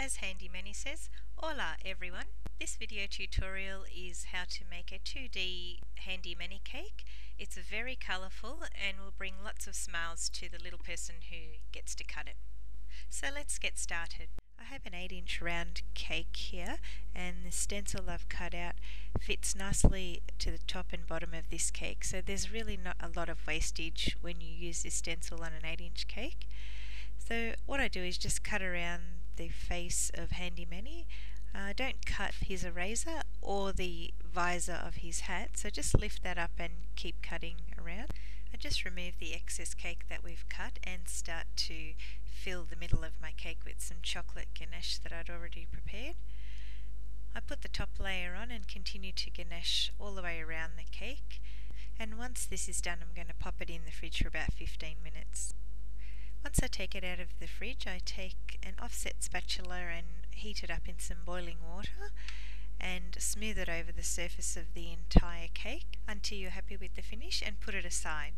As Handy Manny says, hola everyone. This video tutorial is how to make a 2D Handy Manny cake. It's very colourful and will bring lots of smiles to the little person who gets to cut it. So let's get started. I have an 8-inch round cake here, and the stencil I've cut out fits nicely to the top and bottom of this cake, so there's really not a lot of wastage when you use this stencil on an 8-inch cake. So what I do is just cut around the face of Handy Manny. Don't cut his eraser or the visor of his hat, so just lift that up and keep cutting around. I just remove the excess cake that we've cut and start to fill the middle of my cake with some chocolate ganache that I'd already prepared. I put the top layer on and continue to ganache all the way around the cake, and once this is done I'm going to pop it in the fridge for about 15 minutes. Once I take it out of the fridge, I take an offset spatula and heat it up in some boiling water and smooth it over the surface of the entire cake until you're happy with the finish, and put it aside.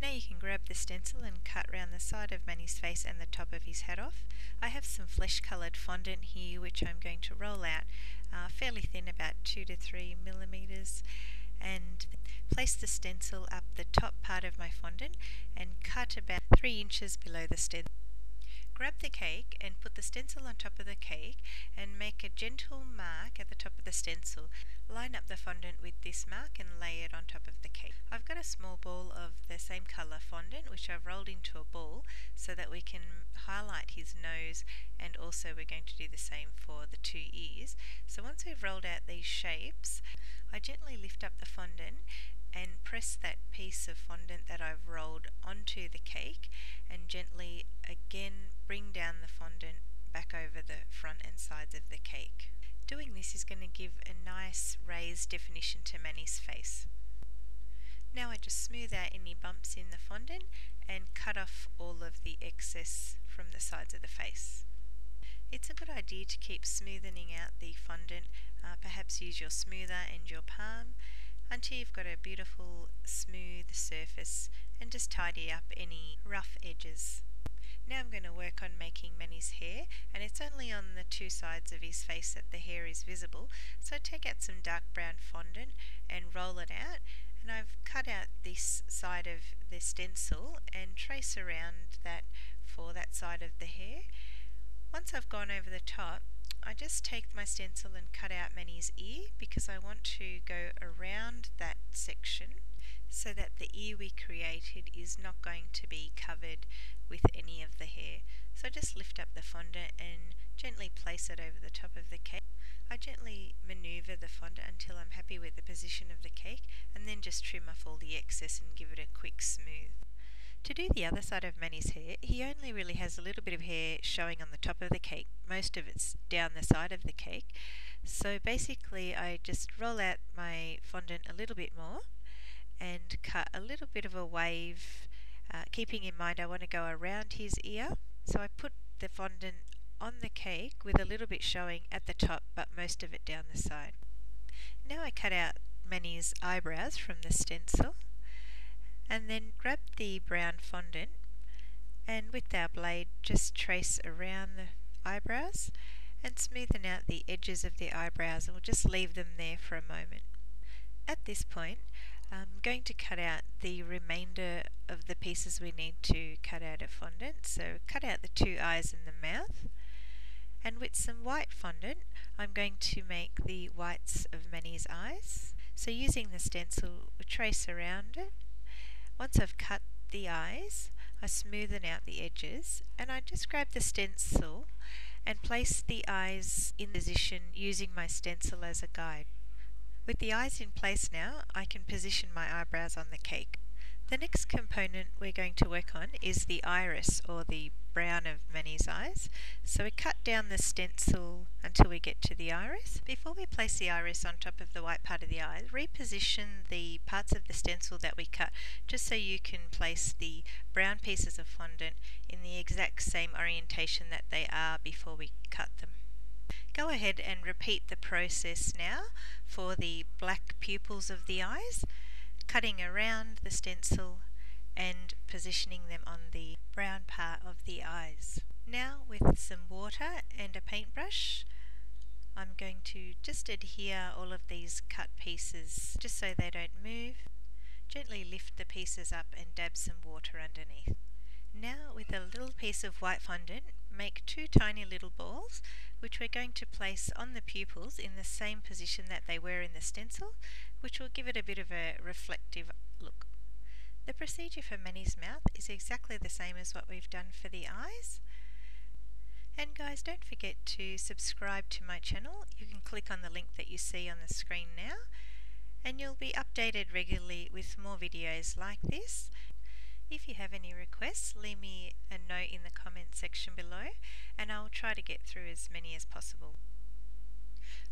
Now you can grab the stencil and cut around the side of Manny's face and the top of his hat off. I have some flesh coloured fondant here which I'm going to roll out fairly thin, about 2 to 3 millimeters, and place the stencil up the top part of my fondant and cut about 3 inches below the stencil. Grab the cake and put the stencil on top of the cake and make a gentle mark at the top of the stencil. Line up the fondant with this mark and lay it on top of the cake. I've got a small ball of the same colour fondant which I've rolled into a ball so that we can highlight his nose, and also we're going to do the same for the 2 ears. So once we've rolled out these shapes, I gently lift up the fondant and press that piece of fondant that I've rolled onto the cake, and gently again bring down the fondant back over the front and sides of the cake. Doing this is going to give a nice raised definition to Manny's face. Now I just smooth out any bumps in the fondant and cut off all of the excess from the sides of the face. It's a good idea to keep smoothing out the fondant. Perhaps use your smoother and your palm until you've got a beautiful smooth surface, and just tidy up any rough edges. Now I'm going to work on making Manny's hair, and it's only on the 2 sides of his face that the hair is visible, so take out some dark brown fondant and roll it out, and I've cut out this side of the stencil and trace around that for that side of the hair. Once I've gone over the top, I just take my stencil and cut out Manny's ear, because I want to go around that section so that the ear we created is not going to be covered with any of the hair. So I just lift up the fondant and gently place it over the top of the cake. I gently manoeuvre the fondant until I'm happy with the position of the cake, and then just trim off all the excess and give it a quick smooth. To do the other side of Manny's hair, he only really has a little bit of hair showing on the top of the cake. Most of it's down the side of the cake. So basically I just roll out my fondant a little bit more and cut a little bit of a wave, keeping in mind I want to go around his ear. So I put the fondant on the cake with a little bit showing at the top but most of it down the side. Now I cut out Manny's eyebrows from the stencil, and then grab the brown fondant and with our blade just trace around the eyebrows and smoothen out the edges of the eyebrows, and we'll just leave them there for a moment. At this point I'm going to cut out the remainder of the pieces we need to cut out of fondant. So cut out the 2 eyes and the mouth, and with some white fondant I'm going to make the whites of Manny's eyes. So using the stencil we trace around it. Once I've cut the eyes, I smoothen out the edges, and I just grab the stencil and place the eyes in position using my stencil as a guide. With the eyes in place now, I can position my eyebrows on the cake. The next component we're going to work on is the iris, or the brown of Manny's eyes. So we cut down the stencil until we get to the iris. Before we place the iris on top of the white part of the eye, reposition the parts of the stencil that we cut, just so you can place the brown pieces of fondant in the exact same orientation that they are before we cut them. Go ahead and repeat the process now for the black pupils of the eyes, cutting around the stencil and positioning them on the brown part of the eyes. Now with some water and a paintbrush, I'm going to just adhere all of these cut pieces just so they don't move. Gently lift the pieces up and dab some water underneath. Now with a little piece of white fondant, make two tiny little balls which we're going to place on the pupils in the same position that they were in the stencil, which will give it a bit of a reflective look. The procedure for Manny's mouth is exactly the same as what we've done for the eyes. And guys, don't forget to subscribe to my channel. You can click on the link that you see on the screen now, and you'll be updated regularly with more videos like this. If you have any requests, leave me a note in the comment section below, and I'll try to get through as many as possible.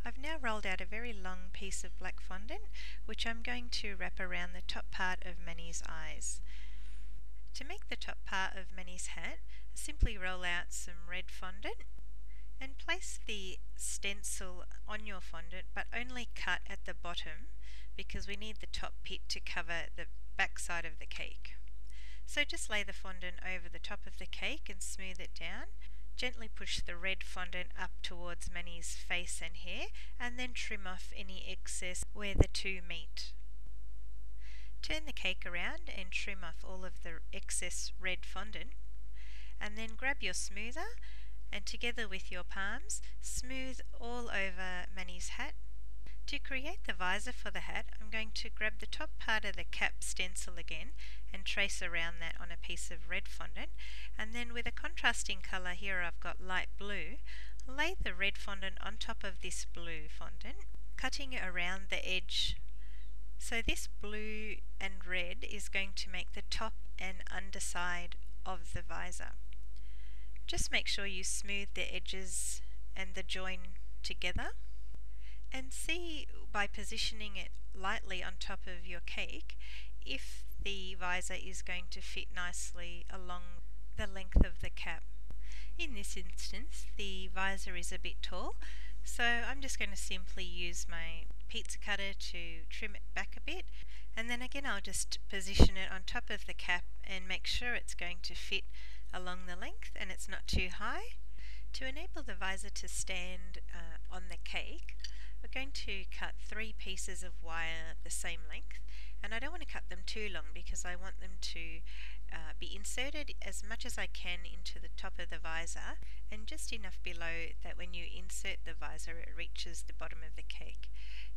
I've now rolled out a very long piece of black fondant, which I'm going to wrap around the top part of Manny's eyes. To make the top part of Manny's hat, simply roll out some red fondant and place the stencil on your fondant, but only cut at the bottom because we need the top bit to cover the back side of the cake. So just lay the fondant over the top of the cake and smooth it down. Gently push the red fondant up towards Manny's face and hair, and then trim off any excess where the two meet. Turn the cake around and trim off all of the excess red fondant, and then grab your smoother and together with your palms, smooth all over Manny's hat. To create the visor for the hat, I'm going to grab the top part of the cap stencil again and trace around that on a piece of red fondant, and then with a contrasting colour, here I've got light blue, lay the red fondant on top of this blue fondant, cutting around the edge. So this blue and red is going to make the top and underside of the visor. Just make sure you smooth the edges and the join together, and see by positioning it lightly on top of your cake if the visor is going to fit nicely along the length of the cap. In this instance, the visor is a bit tall, so I'm just going to simply use my pizza cutter to trim it back a bit, and then again I'll just position it on top of the cap and make sure it's going to fit along the length and it's not too high. To enable the visor to stand on the cake, we're going to cut 3 pieces of wire the same length, and I don't want to cut them too long because I want them to be inserted as much as I can into the top of the visor, and just enough below that when you insert the visor it reaches the bottom of the cake.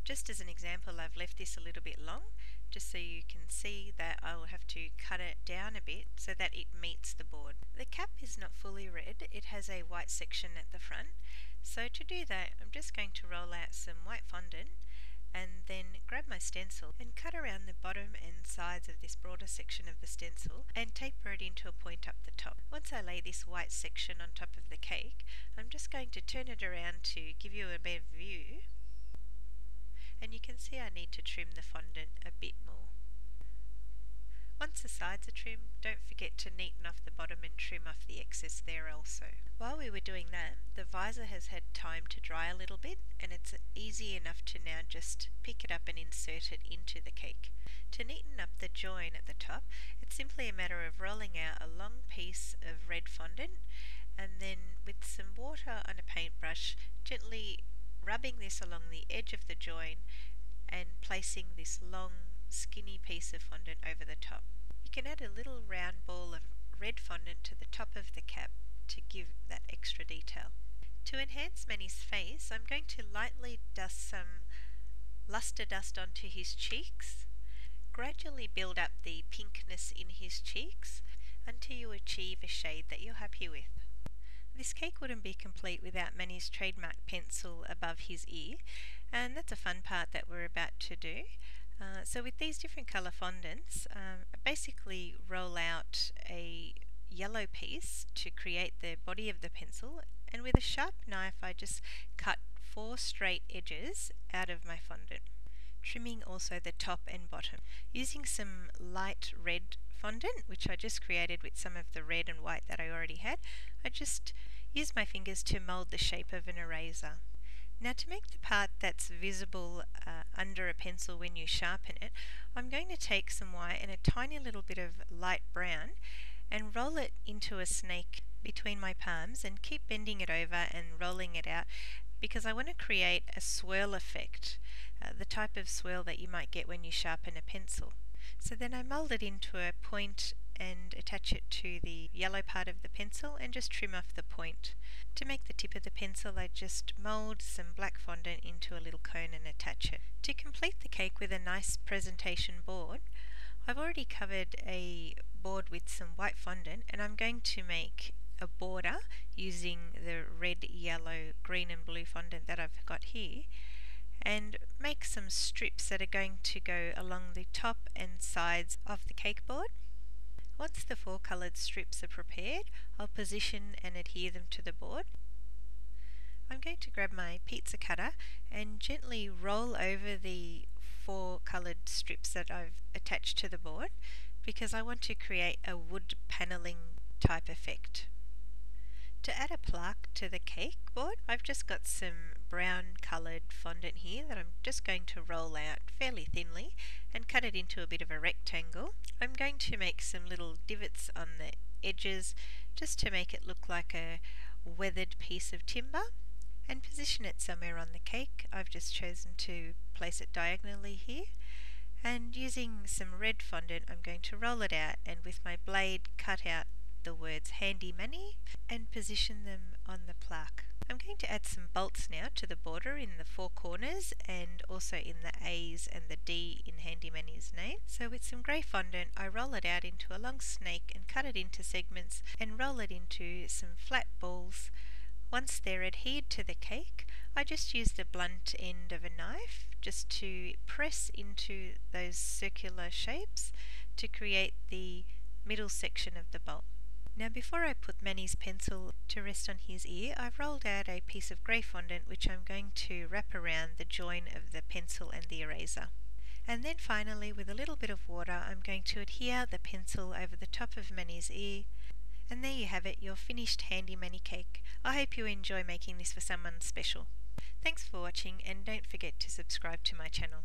Just as an example, I've left this a little bit long just so you can see that I will have to cut it down a bit so that it meets the board. The cap is not fully red, it has a white section at the front. So to do that, I'm just going to roll out some white fondant and then grab my stencil and cut around the bottom and sides of this broader section of the stencil and taper it into a point up the top. Once I lay this white section on top of the cake, I'm just going to turn it around to give you a better view, and you can see I need to trim the fondant a bit more. Once the sides are trimmed, don't forget to neaten off the bottom and trim off the excess there also. While we were doing that, the visor has had time to dry a little bit, and it's easy enough to now just pick it up and insert it into the cake. To neaten up the join at the top, it's simply a matter of rolling out a long piece of red fondant and then with some water on a paintbrush, gently rubbing this along the edge of the join and placing this long skinny piece of fondant over the top. You can add a little round ball of red fondant to the top of the cap to give that extra detail. To enhance Manny's face, I'm going to lightly dust some luster dust onto his cheeks. Gradually build up the pinkness in his cheeks until you achieve a shade that you're happy with. This cake wouldn't be complete without Manny's trademark pencil above his ear, and that's a fun part that we're about to do. So with these different colour fondants, I basically roll out a yellow piece to create the body of the pencil, and with a sharp knife I just cut 4 straight edges out of my fondant, trimming also the top and bottom. Using some light red fondant, which I just created with some of the red and white that I already had, I just used my fingers to mould the shape of an eraser. Now to make the part that's visible under a pencil when you sharpen it, I'm going to take some white and a tiny little bit of light brown and roll it into a snake between my palms and keep bending it over and rolling it out because I want to create a swirl effect, the type of swirl that you might get when you sharpen a pencil. So then I mould it into a point and attach it to the yellow part of the pencil and just trim off the point. To make the tip of the pencil, I just mould some black fondant into a little cone and attach it. To complete the cake with a nice presentation board, I've already covered a board with some white fondant, and I'm going to make a border using the red, yellow, green and blue fondant that I've got here, and make some strips that are going to go along the top and sides of the cake board. Once the 4 coloured strips are prepared, I'll position and adhere them to the board. I'm going to grab my pizza cutter and gently roll over the 4 coloured strips that I've attached to the board because I want to create a wood panelling type effect. To add a plaque to the cake board, I've just got some brown coloured fondant here that I'm just going to roll out fairly thinly and cut it into a bit of a rectangle. I'm going to make some little divots on the edges just to make it look like a weathered piece of timber, and position it somewhere on the cake. I've just chosen to place it diagonally here, and using some red fondant I'm going to roll it out and with my blade cut out the words Handy Manny and position them on the plaque. I'm going to add some bolts now to the border in the 4 corners and also in the A's and the D in Handy Manny's name. So with some grey fondant I roll it out into a long snake and cut it into segments and roll it into some flat balls. Once they're adhered to the cake, I just use the blunt end of a knife just to press into those circular shapes to create the middle section of the bowl. Now before I put Manny's pencil to rest on his ear, I've rolled out a piece of grey fondant which I'm going to wrap around the join of the pencil and the eraser. And then finally, with a little bit of water, I'm going to adhere the pencil over the top of Manny's ear. And there you have it, your finished Handy Manny cake. I hope you enjoy making this for someone special. Thanks for watching, and don't forget to subscribe to my channel.